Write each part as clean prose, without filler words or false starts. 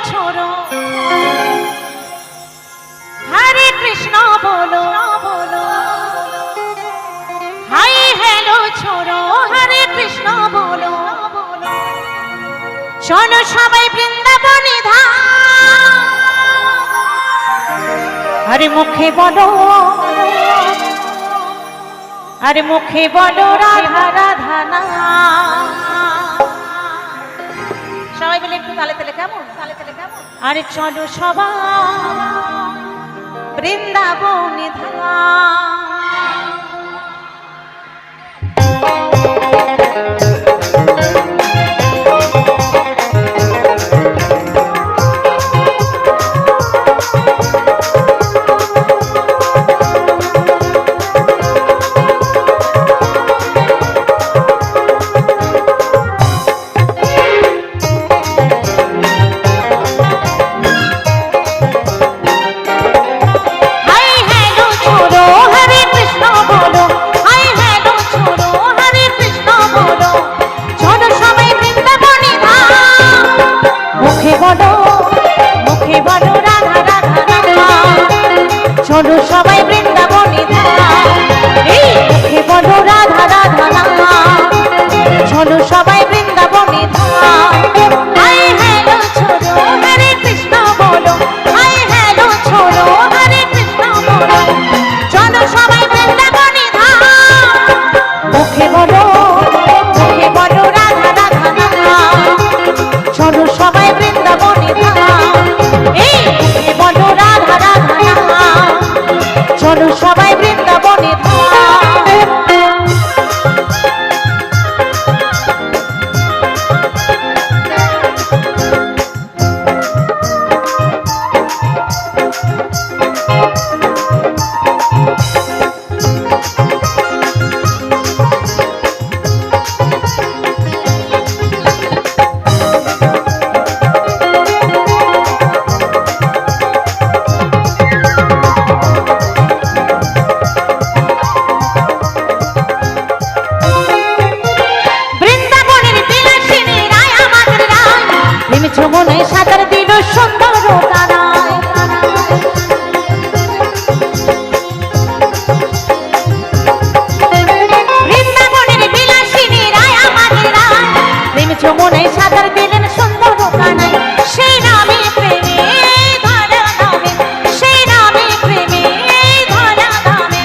छोड़ो हरे कृष्ण बोलो hi hello छोड़ो हरे कृष्ण बोलो चलो सबाई बृंदाबने धाम अरे मुखे बोलो अरे मुखे बोलो राधा राधा नाम সবাই মিলে একটু তালে তালে কেমন আরে চলো সবাই বৃন্দাবনে ধাম चलो सबाई बृंदाबने धाम मुखे बोलो राधा राधा नाम चलो सबाई बृंदाबने धाम हाय हेलो छोड़ो हरे कृष्ण बोलो हाय हेलो छोड़ो हरे कृष्ण बोलो चलो सबाई बृंदाबने धाम मुखे बोलो राधा राधा नाम चलो सबाई बृंदाबने धाम मुखे बोलो राधा राधा नाम चलो सबाई बृंदाबने धाम যমুনে সাঁতার দিল সুন্দর কানায় বৃন্দাবনের বিলাসিনী রায় আমাদের রায় প্রেম যমুনে সাঁতার দিলেন সুন্দর কানায় সেই নামে প্রেমে ধরা নামে সেই নামে প্রেমে ধরা নামে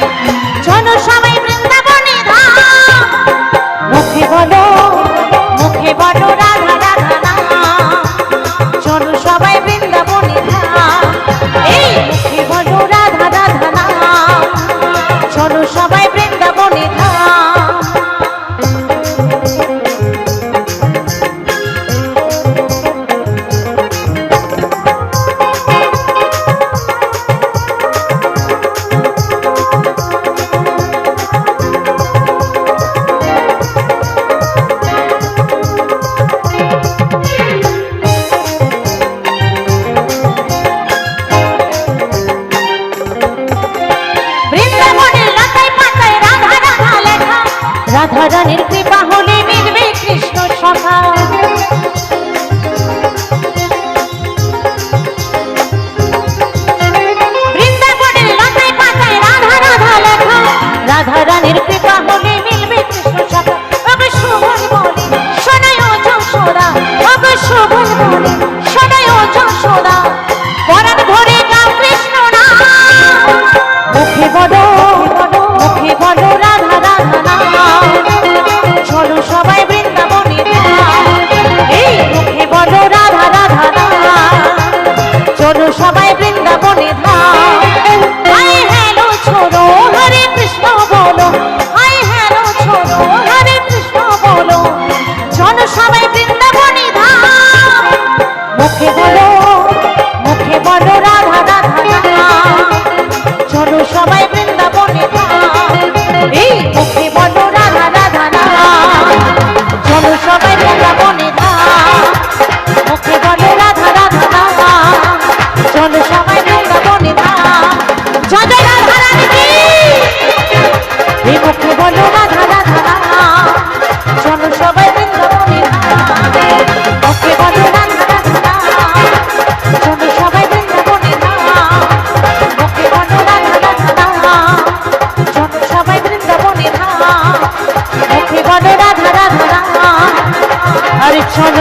চলো সবাই বৃন্দাবনে ধাম মুখে বলো রাধা রাধা নাম চলো সবাই বৃন্দাবনে ধাম মুখে বলো রাধা রাধা নাম চলো সবাই বৃন্দাবনে ধাম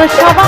সবাই